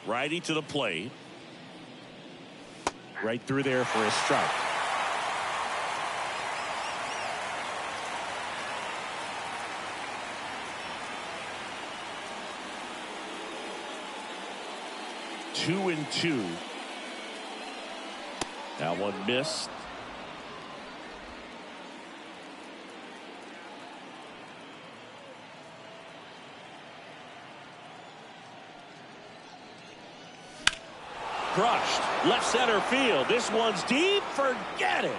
Righty to the plate. Right through there for a strike. Two and two. That one missed. Crushed. Left center field. This one's deep. Forget it.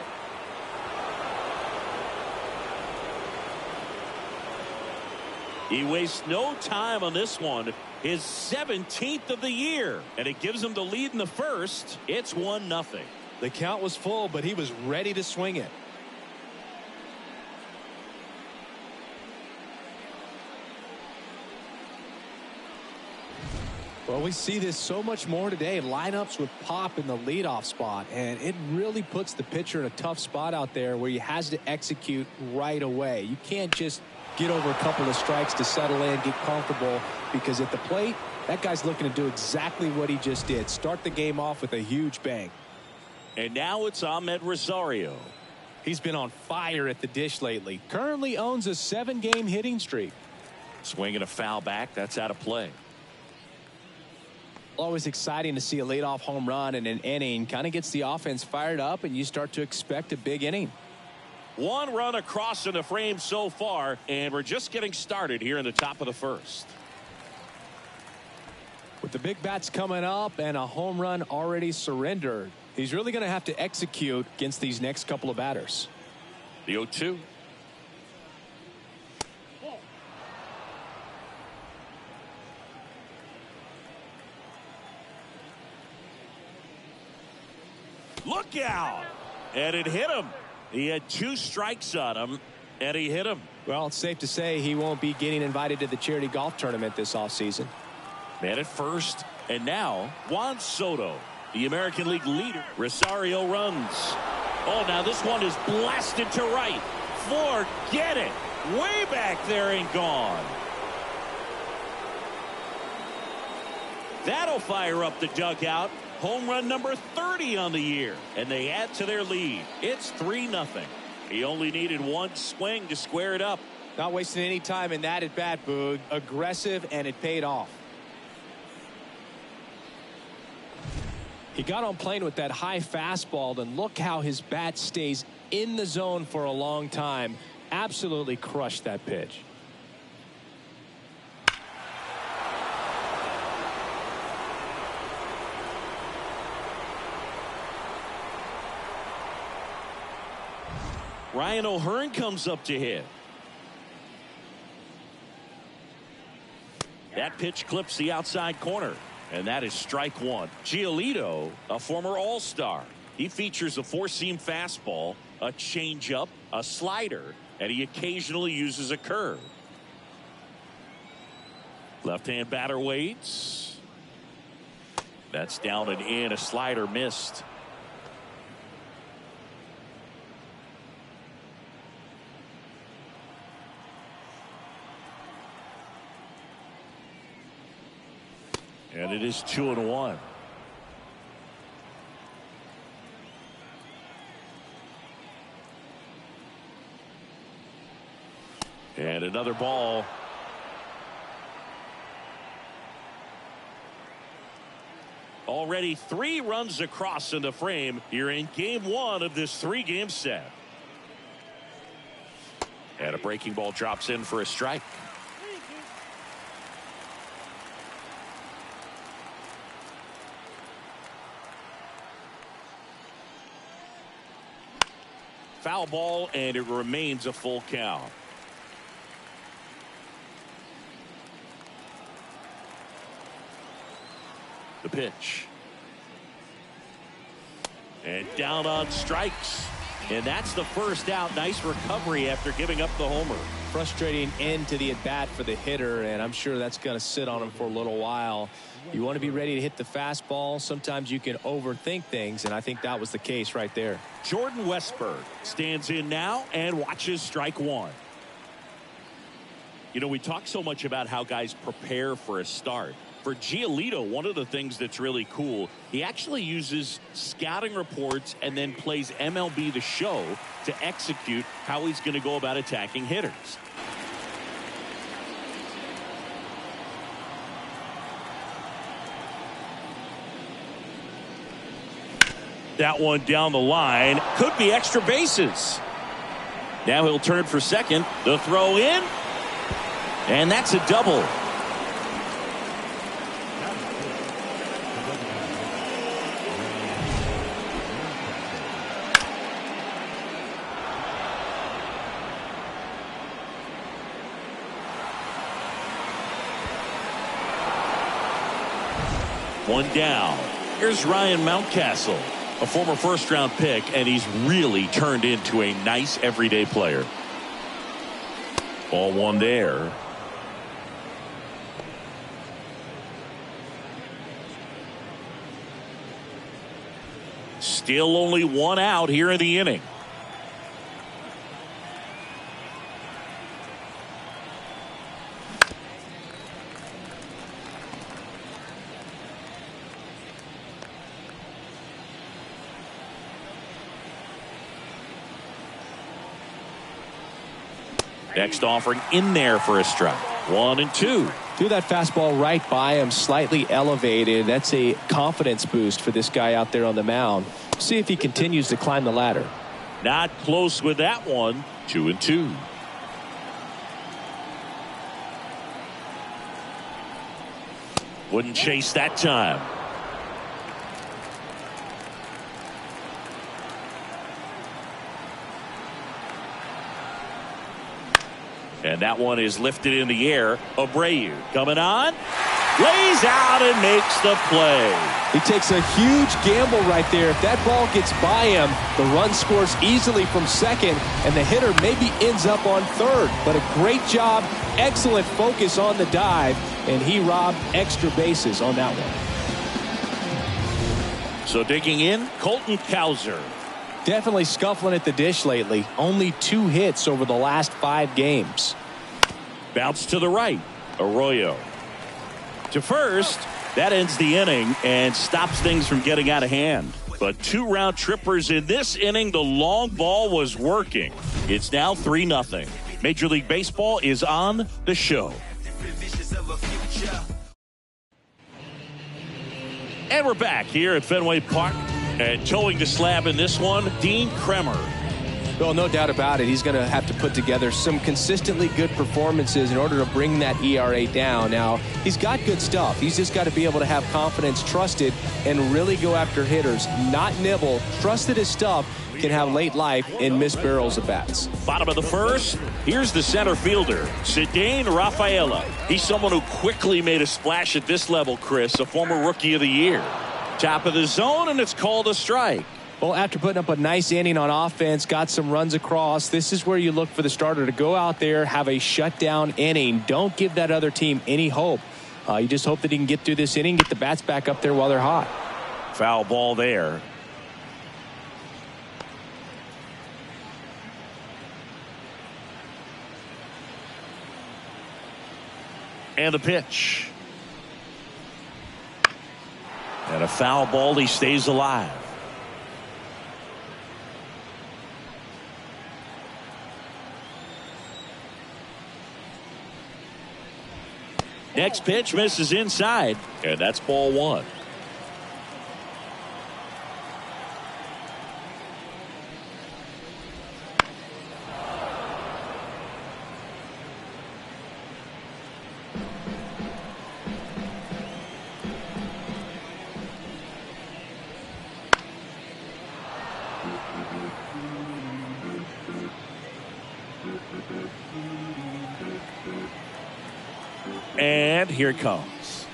He wastes no time on this one. His 17th of the year. And it gives him the lead in the first. It's 1-0. The count was full, but he was ready to swing it. Well, we see this so much more today. Lineups with pop in the leadoff spot, and it really puts the pitcher in a tough spot out there where he has to execute right away. You can't just get over a couple of strikes to settle in, get comfortable, because at the plate, that guy's looking to do exactly what he just did. Start the game off with a huge bang. And now it's Ahmed Rosario. He's been on fire at the dish lately. Currently owns a 7-game hitting streak. Swinging a foul back. That's out of play. Always exciting to see a leadoff home run in an inning. Kind of gets the offense fired up, and you start to expect a big inning. One run across in the frame so far, and we're just getting started here in the top of the first. With the big bats coming up and a home run already surrendered, he's really going to have to execute against these next couple of batters. The 0-2. Look out! And it hit him. He had 2 strikes on him, and he hit him. Well, it's safe to say he won't be getting invited to the charity golf tournament this offseason. Man at first, and now Juan Soto, the American League leader. Rosario runs. Oh, now this one is blasted to right. Forget it. Way back there and gone. That'll fire up the dugout. Home run number 30 on the year, and they add to their lead. It's 3-0. He only needed one swing to square it up. Not wasting any time in that at bat, Boog. Aggressive, and it paid off. He got on plane with that high fastball, and look how his bat stays in the zone for a long time. Absolutely crushed that pitch. Ryan O'Hearn comes up to hit. That pitch clips the outside corner, and that is strike one. Giolito, a former All-Star. He features a 4-seam fastball, a changeup, a slider, and he occasionally uses a curve. Left-hand batter waits. That's down and in. A slider missed. And it is 2-1. And another ball. Already 3 runs across in the frame here in game 1 of this 3-game set. And a breaking ball drops in for a strike. Foul ball, and it remains a full count. The pitch. And down on strikes. And that's the first out. Nice recovery after giving up the homer. Frustrating end to the at-bat for the hitter, and I'm sure that's going to sit on him for a little while. You want to be ready to hit the fastball. Sometimes you can overthink things, and I think that was the case right there. Jordan Westburg stands in now and watches strike one. You know, we talk so much about how guys prepare for a start. For Giolito, one of the things that's really cool, he actually uses scouting reports and then plays MLB The Show to execute how he's going to go about attacking hitters. That one down the line. Could be extra bases. Now he'll turn for second. The throw in. And that's a double. One down. Here's Ryan Mountcastle, a former first-round pick, and he's really turned into a nice everyday player. Ball one there. Still only one out here in the inning. Next offering in there for a strike. 1-2. Threw that fastball right by him, slightly elevated. That's a confidence boost for this guy out there on the mound. See if he continues to climb the ladder. Not close with that one. 2-2. Wouldn't chase that time. And that one is lifted in the air. Abreu coming on. Lays out and makes the play. He takes a huge gamble right there. If that ball gets by him, the run scores easily from second, and the hitter maybe ends up on third. But a great job, excellent focus on the dive, and he robbed extra bases on that one. So digging in, Colton Cowser. Definitely scuffling at the dish lately. Only 2 hits over the last 5 games. Bounce to the right. Arroyo to first. That ends the inning and stops things from getting out of hand. But 2 round trippers in this inning. The long ball was working. It's now 3-0. Major League Baseball is on the show. And we're back here at Fenway Park. And towing the slab in this one, Dean Kremer. Well, no doubt about it. He's going to have to put together some consistently good performances in order to bring that ERA down. Now, he's got good stuff. He's just got to be able to have confidence, trust it, and really go after hitters. Not nibble. Trust that his stuff can have late life and miss barrels of bats. Bottom of the first, here's the center fielder, Ceddanne Rafaela. He's someone who quickly made a splash at this level, Chris, a former Rookie of the Year. Top of the zone, and it's called a strike. Well, after putting up a nice inning on offense, got some runs across, this is where you look for the starter to go out there, have a shutdown inning. Don't give that other team any hope. You just hope that he can get through this inning, get the bats back up there while they're hot. Foul ball there. And the pitch. And a foul ball. He stays alive. Next pitch misses inside. And that's ball 1. And here it comes.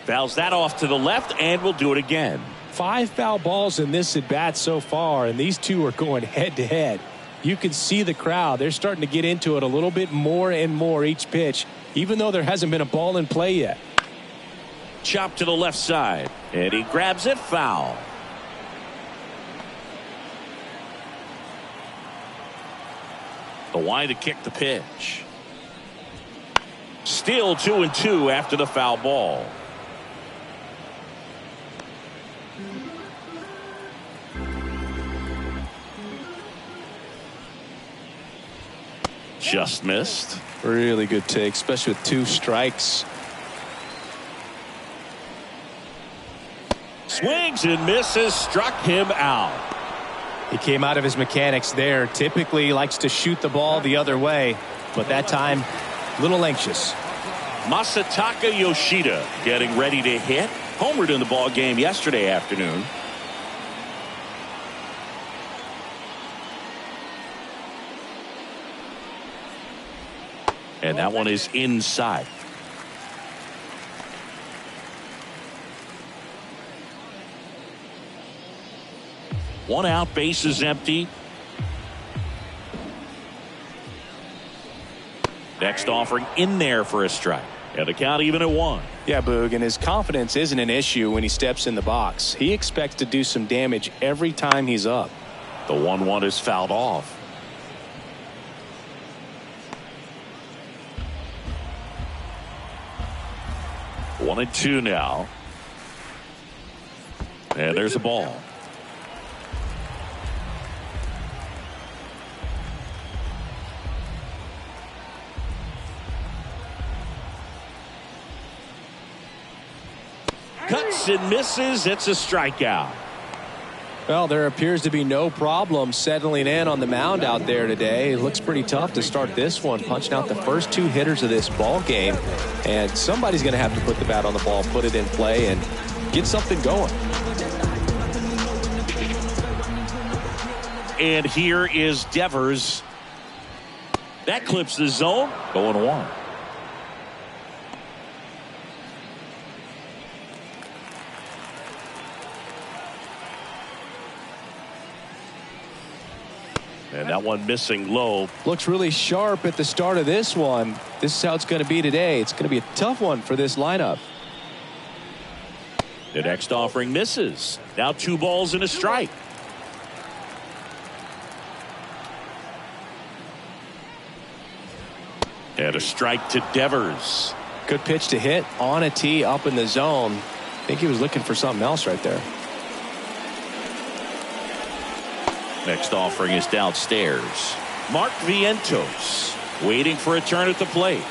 Fouls that off to the left, and we'll do it again. 5 foul balls in this at bat so far, and these two are going head to head. You can see the crowd. They're starting to get into it a little bit more and more each pitch, even though there hasn't been a ball in play yet. Chop to the left side, and he grabs it, foul. The line to kick the pitch. Still 2-2 after the foul ball. Just missed. Really good take, especially with 2 strikes. Swings and misses, struck him out. He came out of his mechanics there. Typically likes to shoot the ball the other way, but that time a little anxious. Masataka Yoshida getting ready to hit. Homered in the ball game yesterday afternoon. And that one is inside. One out, base is empty. Next offering in there for a strike. And the count even at 1. Yeah, Boog, and his confidence isn't an issue when he steps in the box. He expects to do some damage every time he's up. The 1-1 is fouled off. One and 2 now. And there's a ball. Cuts and misses. It's a strikeout. Well, there appears to be no problem settling in on the mound out there today. It looks pretty tough to start this one, punching out the first 2 hitters of this ball game. And somebody's going to have to put the bat on the ball, put it in play, and get something going. And here is Devers. That clips the zone. 0-1. And that one missing low. Looks really sharp at the start of this one. This is how it's going to be today. It's going to be a tough one for this lineup. The next offering misses. Now 2 balls and a strike. And a strike to Devers. Good pitch to hit on a tee up in the zone. I think he was looking for something else right there. Next offering is downstairs. Mark Vientos waiting for a turn at the plate.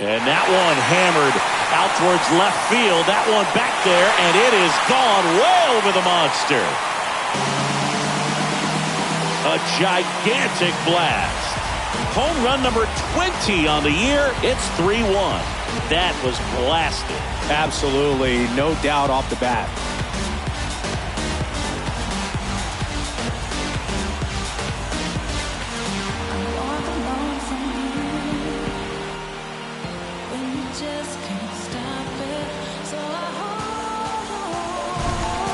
And that one hammered out towards left field. That one back there, and it is gone way over the monster. A gigantic blast. Home run number 20 on the year. It's 3-1. That was blasted. Absolutely, no doubt off the bat.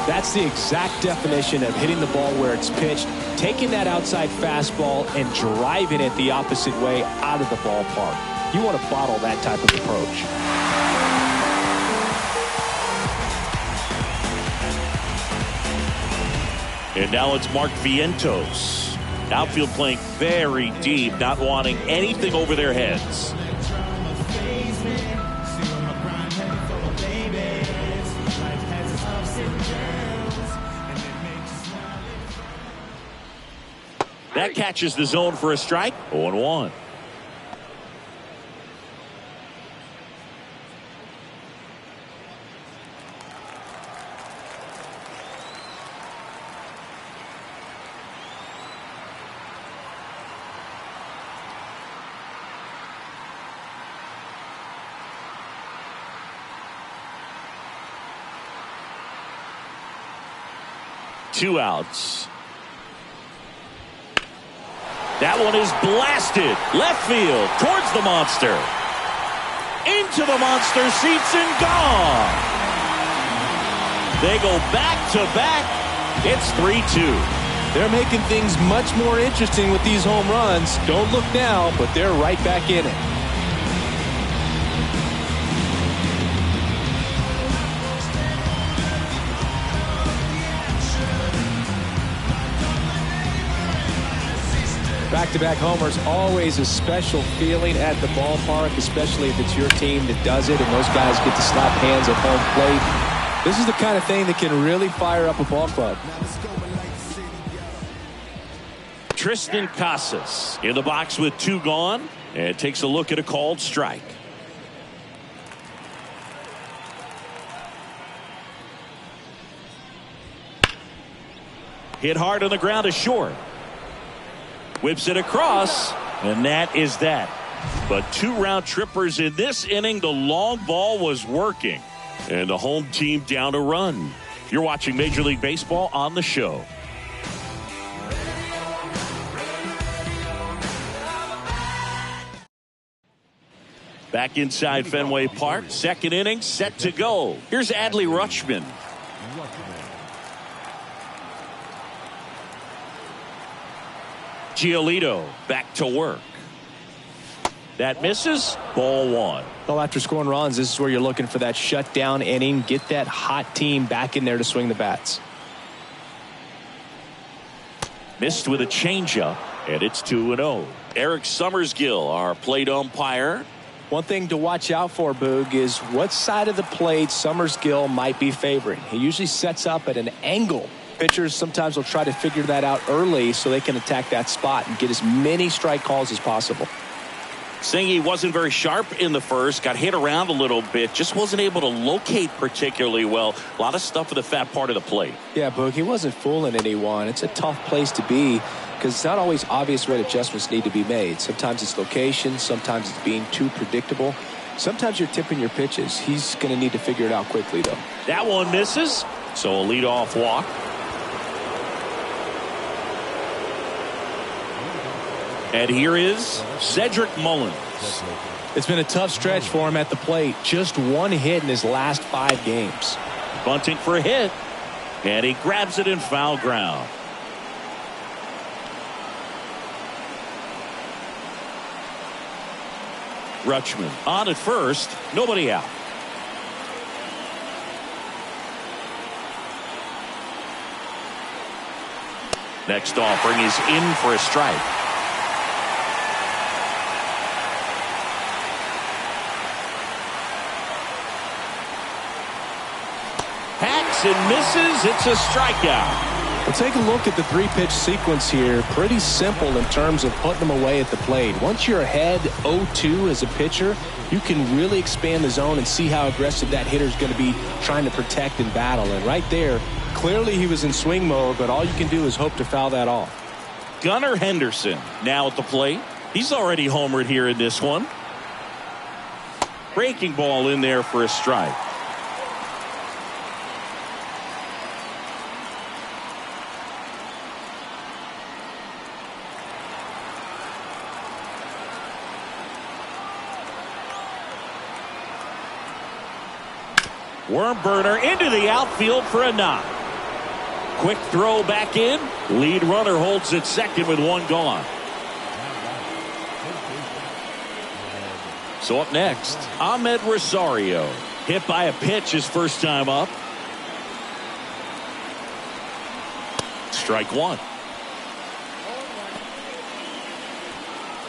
That's the exact definition of hitting the ball where it's pitched, taking that outside fastball and driving it the opposite way out of the ballpark. You want to bottle that type of approach. And now it's Mark Vientos. Outfield playing very deep, not wanting anything over their heads. That catches the zone for a strike. 0-1. Two outs. That one is blasted left field towards the monster. Into the monster seats and gone. They go back to back. It's 3-2. They're making things much more interesting with these home runs. Don't look now, but they're right back in it. Back-to-back homers, always a special feeling at the ballpark, especially if it's your team that does it and those guys get to slap hands at home plate. This is the kind of thing that can really fire up a ball club. Triston Casas in the box with 2 gone and takes a look at a called strike. Hit hard on the ground to short. Whips it across, and that is that. But 2 round trippers in this inning. The long ball was working, and the home team down a run. You're watching Major League Baseball on the show. Back inside Fenway Park, second inning set to go. Here's Adley Rutschman. Giolito back to work. That misses. Ball 1. Well, after scoring runs, this is where you're looking for that shutdown inning. Get that hot team back in there to swing the bats. Missed with a changeup, and it's 2-0. Eric Summersgill, our plate umpire. One thing to watch out for, Boog, is what side of the plate Summersgill might be favoring. He usually sets up at an angle. Pitchers sometimes will try to figure that out early so they can attack that spot and get as many strike calls as possible. Singy wasn't very sharp in the first, got hit around a little bit, just wasn't able to locate particularly well. A lot of stuff for the fat part of the plate. Yeah, Boog, he wasn't fooling anyone. It's a tough place to be because it's not always obvious what adjustments need to be made. Sometimes it's location, sometimes it's being too predictable. Sometimes you're tipping your pitches. He's going to need to figure it out quickly, though. That one misses, so a leadoff walk. And here is Cedric Mullins. It's been a tough stretch for him at the plate. Just 1 hit in his last 5 games. Bunting for a hit. And he grabs it in foul ground. Rutschman on at first. Nobody out. Next offering is in for a strike. Hacks and misses. It's a strikeout. Well, take a look at the 3-pitch sequence here. Pretty simple in terms of putting them away at the plate. Once you're ahead 0-2 as a pitcher, you can really expand the zone and see how aggressive that hitter is going to be trying to protect and battle. And right there, clearly he was in swing mode, but all you can do is hope to foul that off. Gunnar Henderson now at the plate. He's already homered here in this one. Breaking ball in there for a strike. Worm burner into the outfield for a knock. Quick throw back in. Lead runner holds at second with 1 gone. So up next, Ahmed Rosario. Hit by a pitch his first time up. Strike 1.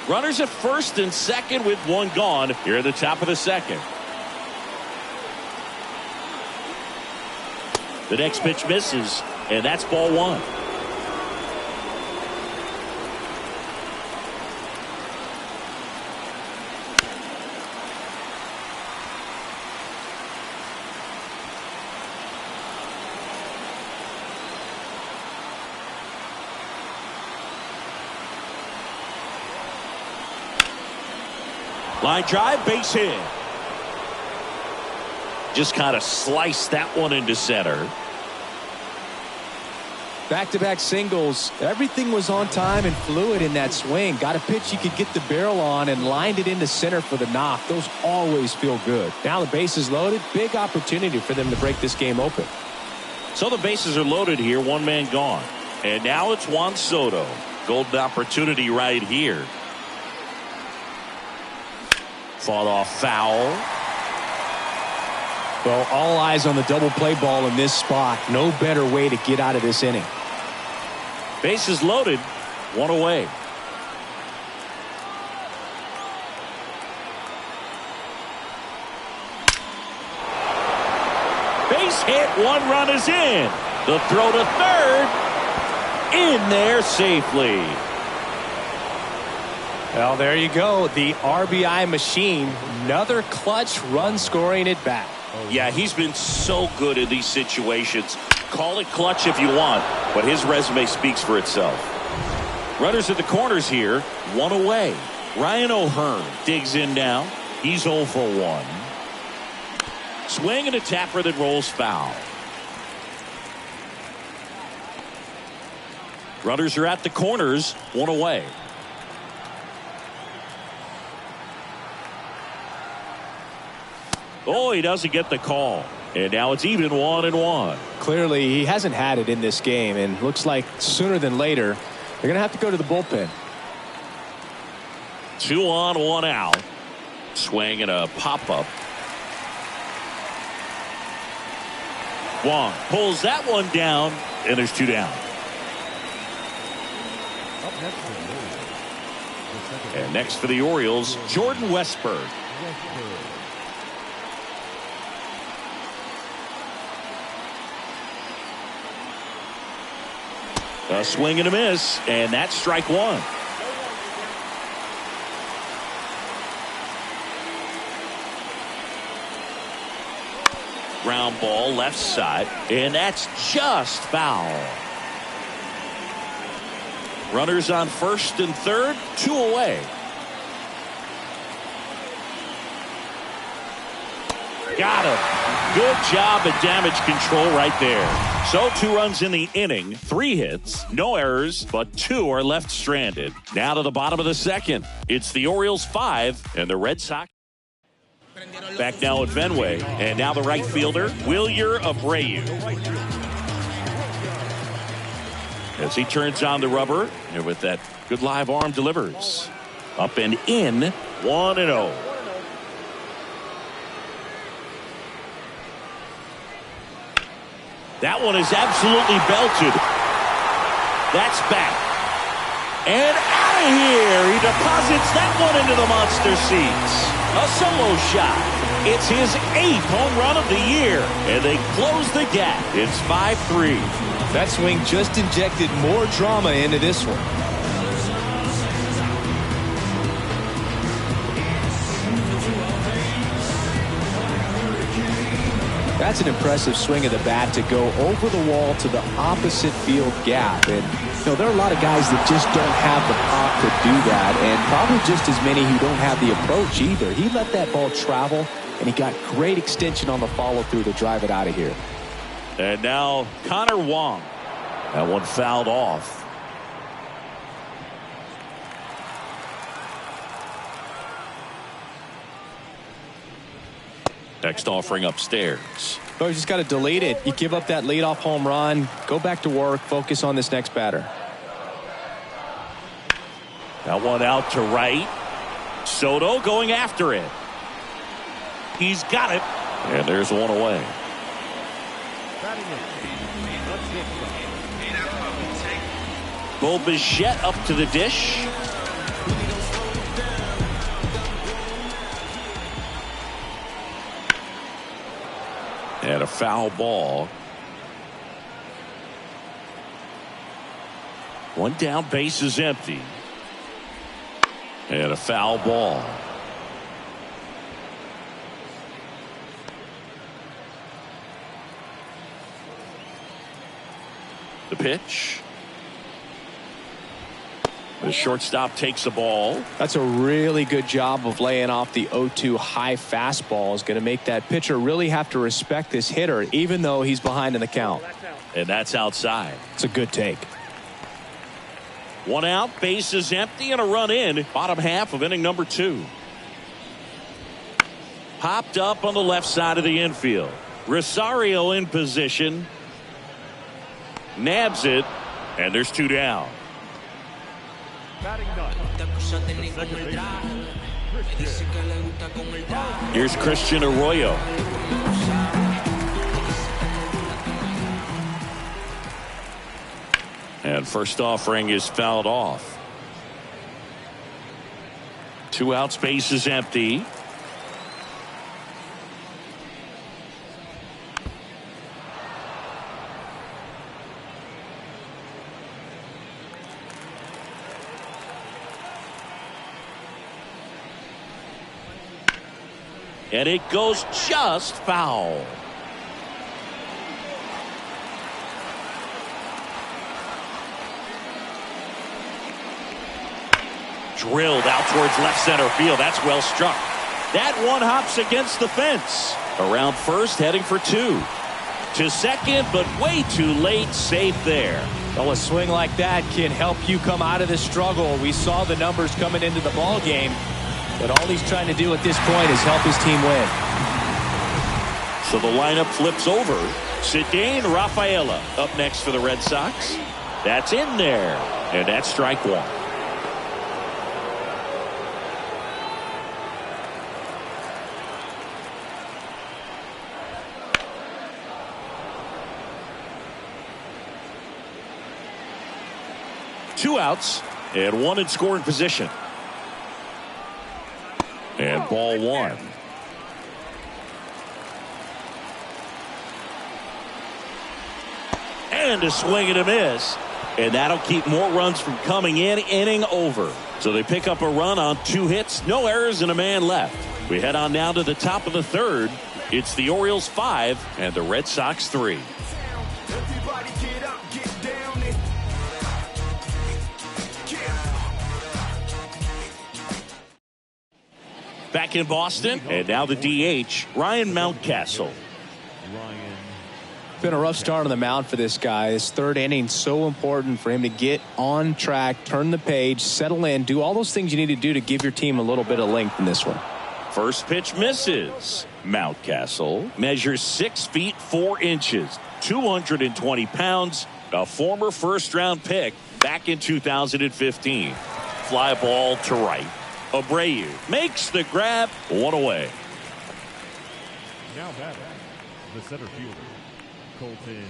Runners at first and second with 1 gone here at the top of the second. The next pitch misses, and that's ball 1. Line drive, base hit. Just kind of sliced that one into center. Back-to-back singles. Everything was on time and fluid in that swing. Got a pitch you could get the barrel on and lined it into center for the knock. Those always feel good. Now the base is loaded. Big opportunity for them to break this game open. So the bases are loaded here. 1 man gone. And now it's Juan Soto. Golden opportunity right here. Fought off foul. Well, all eyes on the double play ball in this spot. No better way to get out of this inning. Bases loaded. 1 away. Base hit. One run is in. The throw to third. In there safely. Well, there you go. The RBI machine. Another clutch run scoring at bat. Yeah, he's been so good in these situations. Call it clutch if you want, but his resume speaks for itself. Runners at the corners here, one away. Ryan O'Hearn digs in now. He's 0 for 1. Swing and a tapper that rolls foul. Runners are at the corners, one away. Oh, he doesn't get the call. And now it's even 1-1. Clearly, he hasn't had it in this game, and looks like sooner than later, they're going to have to go to the bullpen. 2 on, 1 out. Swing and a pop-up. Wong pulls that one down, and there's 2 down. And next for the Orioles, Jordan Westburg. A swing and a miss, and that's strike 1. Ground ball left side, and that's just foul. Runners on first and third, 2 away. Got him. Good job at damage control right there. So 2 runs in the inning, 3 hits, no errors, but 2 are left stranded. Now to the bottom of the second. It's the Orioles 5 and the Red Sox. Back now at Fenway, and now the right fielder, Wilyer Abreu. As he turns on the rubber, and with that good live arm delivers. Up and in, 1-0. That one is absolutely belted. That's back. And out of here. He deposits that one into the monster seats. A solo shot. It's his 8th home run of the year. And they close the gap. It's 5-3. That swing just injected more drama into this one. That's an impressive swing of the bat to go over the wall to the opposite field gap. And you know, there are a lot of guys that just don't have the pop to do that, and probably just as many who don't have the approach either. He let that ball travel, and he got great extension on the follow-through to drive it out of here. And now Connor Wong. That one fouled off. Next offering upstairs. So you just got to delete it. You give up that leadoff home run, go back to work, focus on this next batter. That one out to right. Soto going after it. He's got it. And there's one away. Bo Bichette up to the dish. And a foul ball. One down, base is empty. And a foul ball. The pitch. The shortstop takes the ball. That's a really good job of laying off the 0-2 high fastball. Is going to make that pitcher really have to respect this hitter, even though he's behind in the count. And that's outside. It's a good take. One out, base is empty, and a run in. Bottom half of inning number 2. Popped up on the left side of the infield. Rosario in position. Nabs it, and there's 2 down. Here's Christian Arroyo. And first offering is fouled off. 2 outs, base is empty. and it goes just foul. Drilled out towards left center field. That's well struck. That one hops against the fence. Around first, heading for two. To second, but way too late. Safe there. Well, a swing like that can help you come out of this struggle. We saw the numbers coming into the ball game, but all he's trying to do at this point is help his team win. So the lineup flips over. Ceddanne Rafaela up next for the Red Sox. That's in there, and that's strike one. Two outs and one in scoring position. And ball one. And a swing and a miss. And that'll keep more runs from coming in. Inning over. So they pick up a run on 2 hits. No errors and a man left. We head on now to the top of the third. It's the Orioles 5 and the Red Sox 3. Back in Boston, and now the DH, Ryan Mountcastle. Been a rough start on the mound for this guy. His third inning, so important for him to get on track, turn the page, settle in, do all those things you need to do to give your team a little bit of length in this one. First pitch misses. Mountcastle measures 6 feet 4 inches, 220 pounds, a former first-round pick back in 2015. Fly ball to right. Abreu makes the grab, 1 away. Now batting, the center fielder, Colton.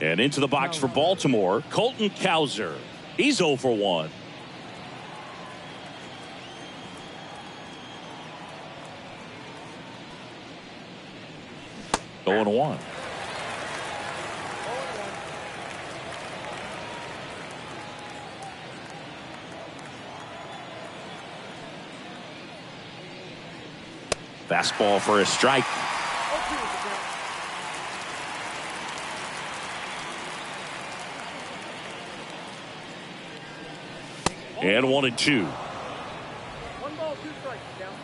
And into the box for Baltimore, Colton Cowser. He's 0 for 1. Going 1. Fastball for a strike. And 1-2. 1 ball, 2 strikes. Down.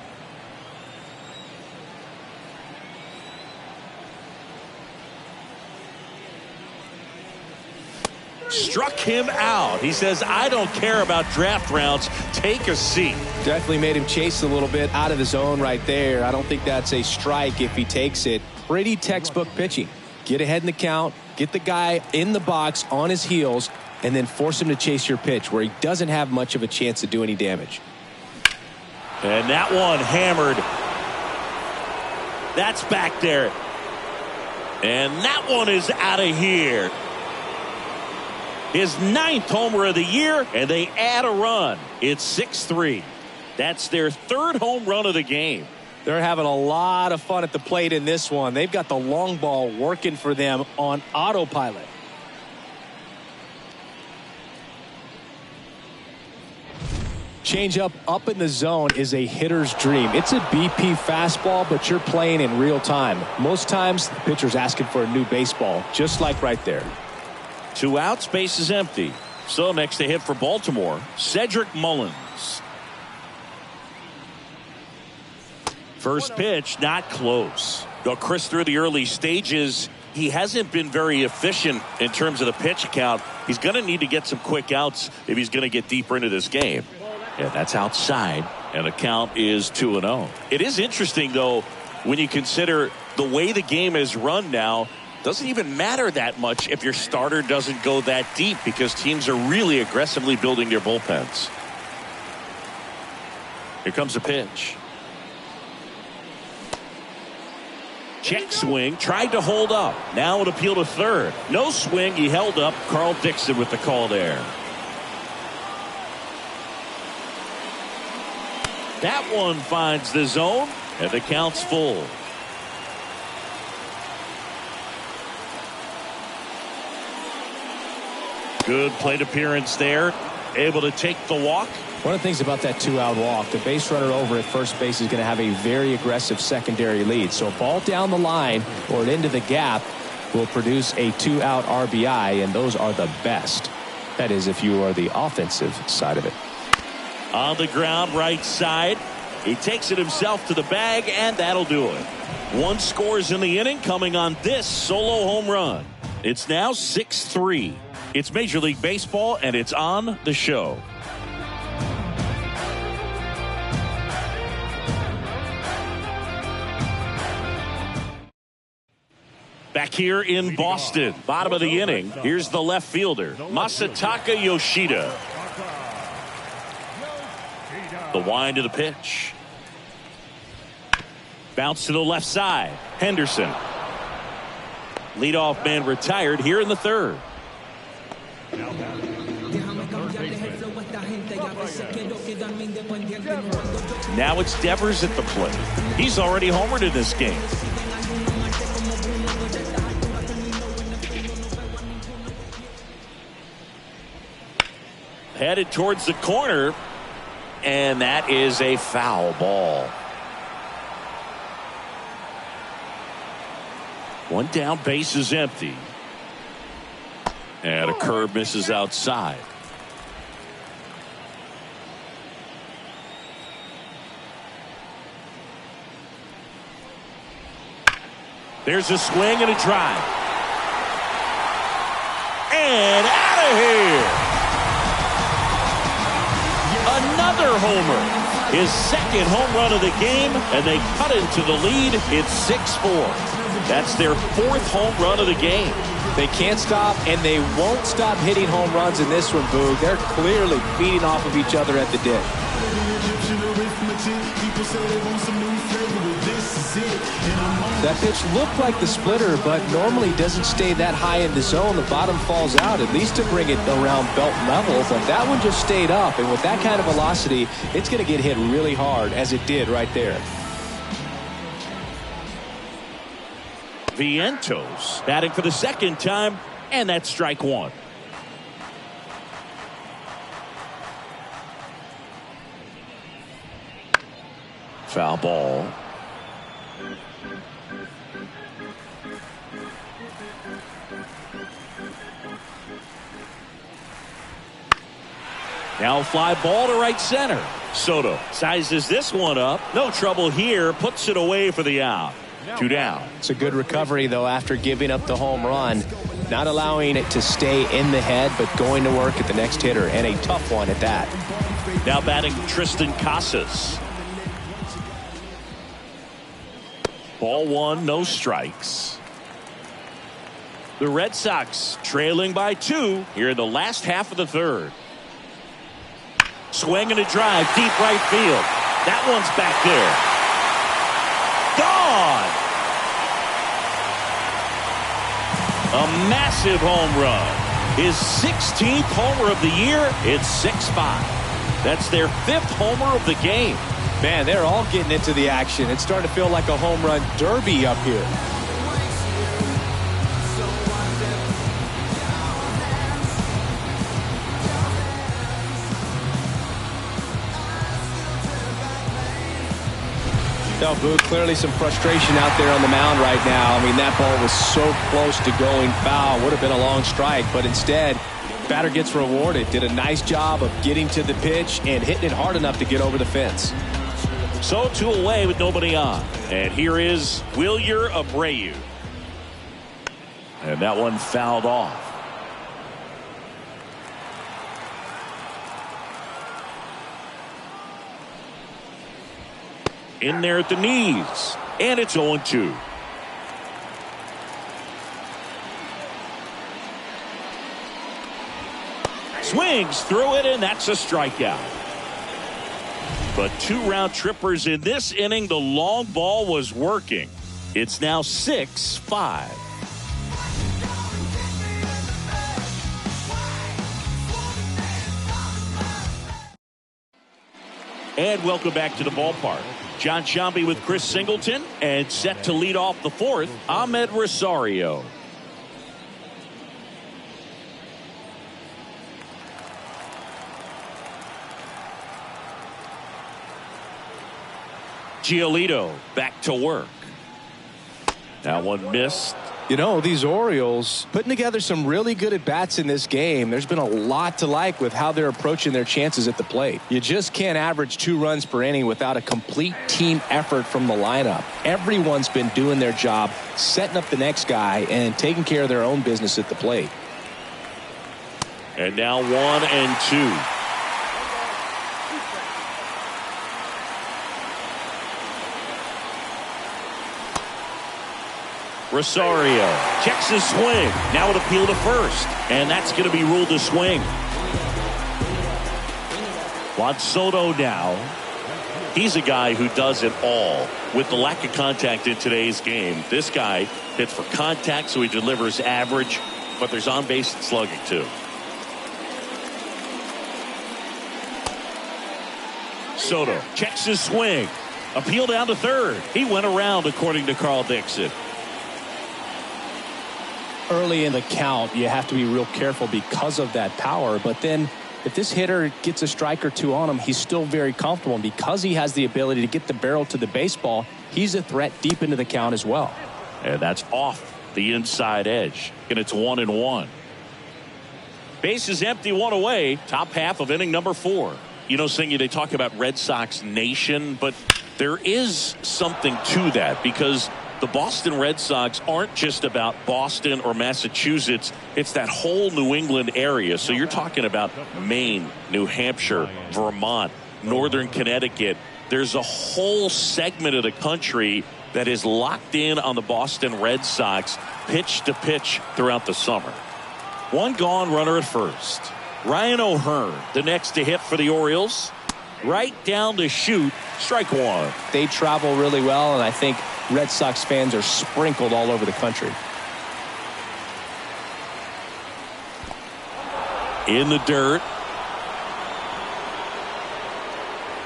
Struck him out. He says, I don't care about draft rounds. Take a seat. Definitely made him chase a little bit out of the zone right there. I don't think that's a strike if he takes it. Pretty textbook pitching. Get ahead in the count, get the guy in the box on his heels, and then force him to chase your pitch where he doesn't have much of a chance to do any damage. And that one hammered. That's back there. And that one is out of here. His 9th homer of the year, and they add a run. It's 6-3. That's their 3rd home run of the game. They're having a lot of fun at the plate in this one. They've got the long ball working for them on autopilot. Changeup up in the zone is a hitter's dream. It's a BP fastball, but you're playing in real time. Most times, the pitcher's asking for a new baseball, just like right there. 2 outs, base is empty. So next to hit for Baltimore, Cedric Mullins. First pitch, not close. Though Chris, through the early stages, he hasn't been very efficient in terms of the pitch count. He's going to need to get some quick outs if he's going to get deeper into this game. And that's outside, and the count is 2-0. It is interesting, though, when you consider the way the game is run now. Doesn't even matter that much if your starter doesn't go that deep because teams are really aggressively building their bullpens. Here comes a pitch. Check swing, tried to hold up. Now an appeal to third. No swing, he held up. Carl Dixon with the call there. That one finds the zone, and the count's full. Good plate appearance there. able to take the walk. One of the things about that 2-out walk, the base runner over at first base is going to have a very aggressive secondary lead. So a ball down the line or into the gap will produce a 2-out RBI, and those are the best. That is, if you are the offensive side of it. On the ground, right side. He takes it himself to the bag, and that'll do it. 1 scores in the inning, coming on this solo home run. It's now 6-3. It's Major League Baseball, and it's on the show. Back here in Boston, bottom of the inning, here's the left fielder, Masataka Yoshida. The wind of the pitch. Bounce to the left side. Henderson. Leadoff man retired here in the third. Now it's Devers at the plate. He's already homered in this game. Headed towards the corner, and that is a foul ball. 1 down, base is empty. And a curve misses outside. There's a swing and a drive. And out of here. Another homer. His second home run of the game, and they cut into the lead. It's 6-4. That's their 4th home run of the game. They can't stop, and they won't stop hitting home runs in this one, Boog. They're clearly feeding off of each other at the dip. That pitch looked like the splitter, but normally doesn't stay that high in the zone. The bottom falls out, at least to bring it around belt level. But that one just stayed up, and with that kind of velocity, it's going to get hit really hard, as it did right there. Vientos batting for the second time, and that's strike 1. Foul ball. Now fly ball to right center. Soto sizes this one up. No trouble here. Puts it away for the out. 2 down. It's a good recovery, though, after giving up the home run. Not allowing it to stay in the head, but going to work at the next hitter, and a tough one at that. Now batting Tristan Casas. Ball 1, no strikes. The Red Sox trailing by 2 here in the last half of the third. Swing and a drive, deep right field. That one's back there. Gone! A massive home run. His 16th homer of the year. It's 6-5. That's their 5th homer of the game. Man, they're all getting into the action. It's starting to feel like a home run derby up here. No, Boo, clearly some frustration out there on the mound right now. I mean, that ball was so close to going foul. Would have been a long strike, but instead, batter gets rewarded. Did a nice job of getting to the pitch and hitting it hard enough to get over the fence. So 2 away with nobody on. And here is Wilyer Abreu. And that one fouled off. In there at the knees. And it's 0-2. Swings through it, and that's a strikeout. But 2 round trippers in this inning. The long ball was working. It's now 6-5. And welcome back to the ballpark. John Sciambi with Chris Singleton, and set to lead off the 4th, Amed Rosario. Giolito back to work. That one missed. You know, these Orioles putting together some really good at-bats in this game. There's been a lot to like with how they're approaching their chances at the plate. You just can't average 2 runs per inning without a complete team effort from the lineup. Everyone's been doing their job, setting up the next guy, and taking care of their own business at the plate. And now 1-2. Rosario checks his swing. Now an appeal to first. And that's going to be ruled a swing. Juan Soto now. He's a guy who does it all. With the lack of contact in today's game, this guy hits for contact, so he delivers average. But there's on-base slugging, too. Soto checks his swing. Appeal down to third. He went around, according to Carl Dixon. Early in the count, you have to be real careful because of that power. But then if this hitter gets a strike or 2 on him, he's still very comfortable. And because he has the ability to get the barrel to the baseball, he's a threat deep into the count as well. And that's off the inside edge. And it's 1-1. Base is empty, 1 away. Top half of inning number 4. You know, Singy, they talk about Red Sox Nation, but there is something to that because the Boston Red Sox aren't just about Boston or Massachusetts. It's that whole New England area. So you're talking about Maine, New Hampshire, Vermont, Northern Connecticut. There's a whole segment of the country that is locked in on the Boston Red Sox pitch to pitch throughout the summer. 1 gone, runner at first. Ryan O'Hearn, the next to hit for the Orioles. Right down to shoot, strike 1. They travel really well, and I think Red Sox fans are sprinkled all over the country. In the dirt.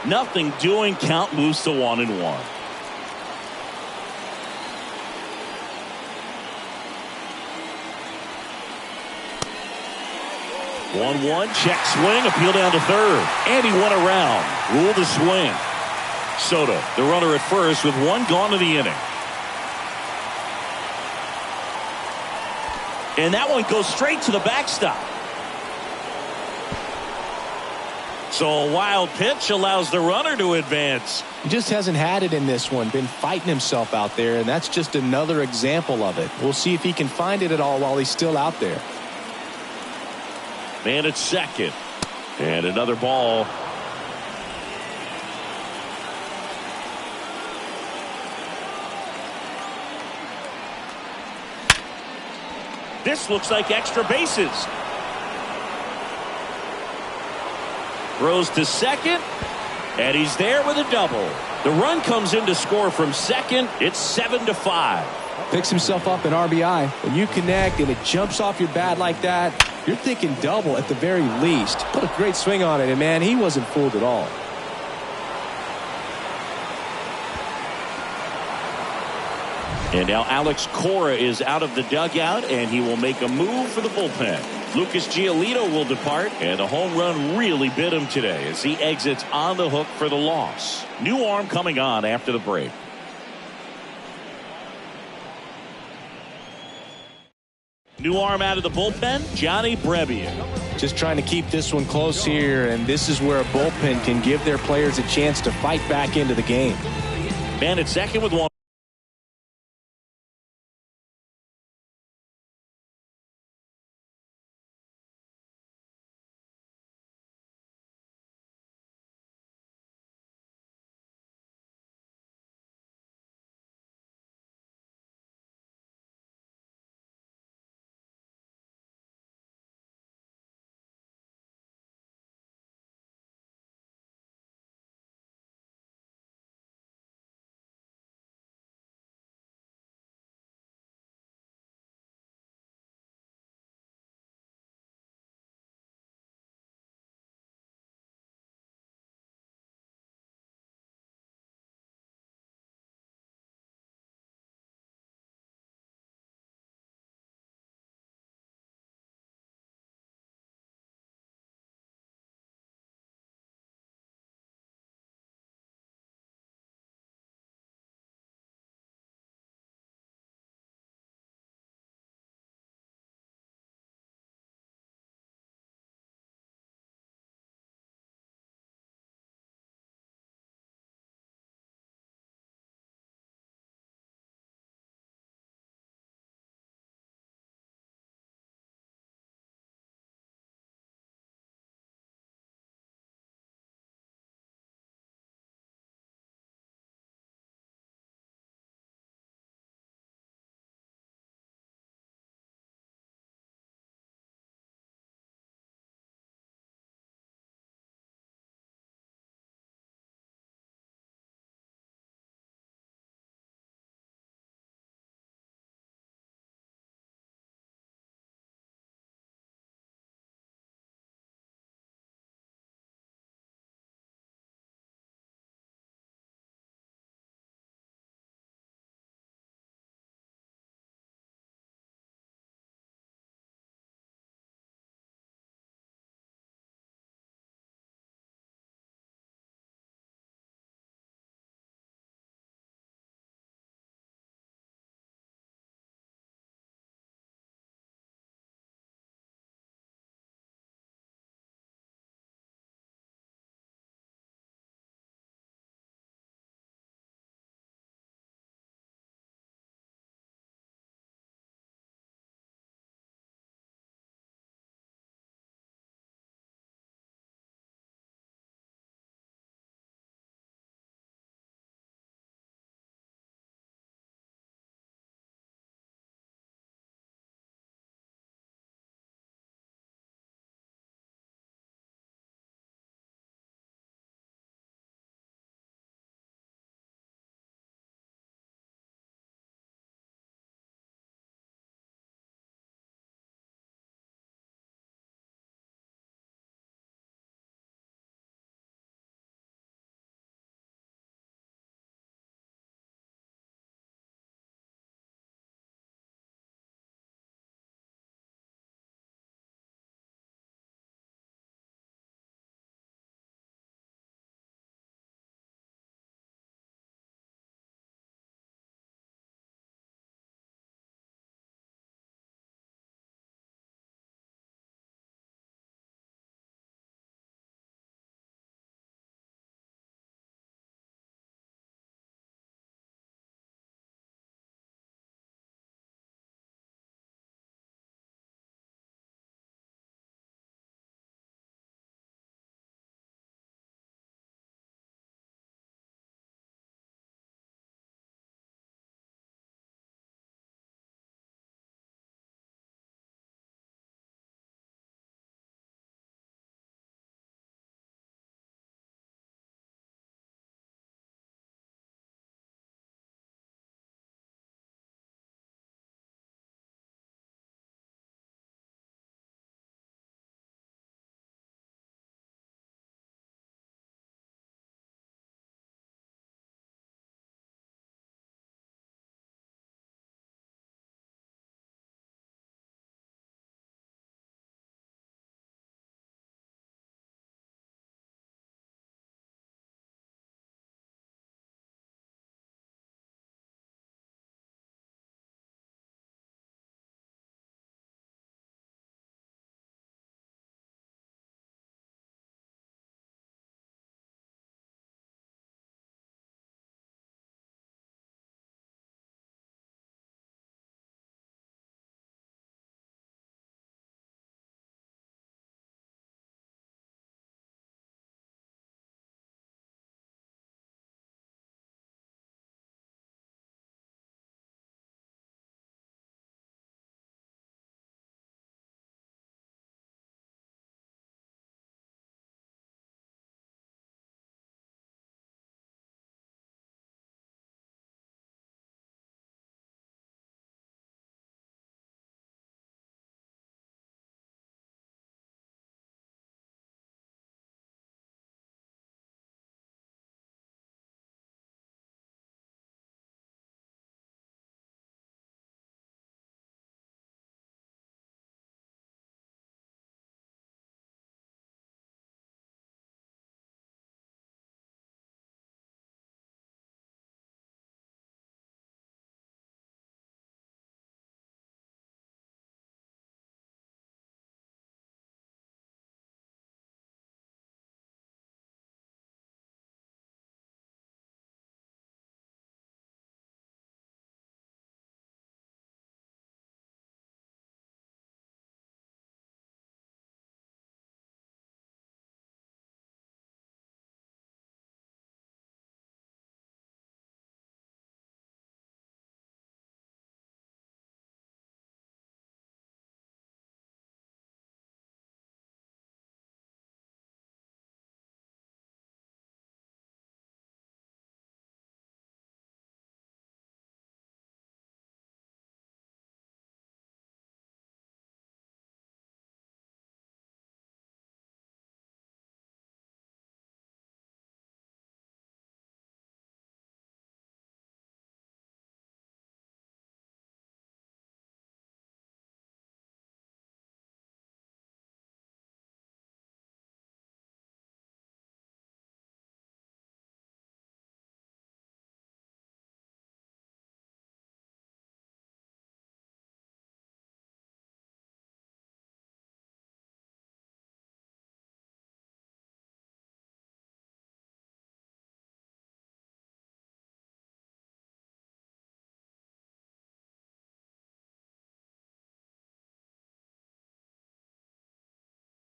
Nothing doing. Count moves to 1-1. One check swing, appeal down to third, and he went around. Ruled a swing. Soto, the runner at first, with 1 gone to the inning. And that one goes straight to the backstop. So a wild pitch allows the runner to advance. He just hasn't had it in this one. Been fighting himself out there, and that's just another example of it. We'll see if he can find it at all while he's still out there. Man at second. And another ball. This looks like extra bases. Throws to second. And he's there with a double. The run comes in to score from second. It's 7-5. Picks himself up an RBI. When you connect and it jumps off your bat like that, you're thinking double at the very least. Put a great swing on it, and man, he wasn't fooled at all. And now Alex Cora is out of the dugout, and he will make a move for the bullpen. Lucas Giolito will depart, and a home run really bit him today as he exits on the hook for the loss. New arm coming on after the break. New arm out of the bullpen, Johnny Brebbia. Just trying to keep this one close here, and this is where a bullpen can give their players a chance to fight back into the game. Man at second with 1.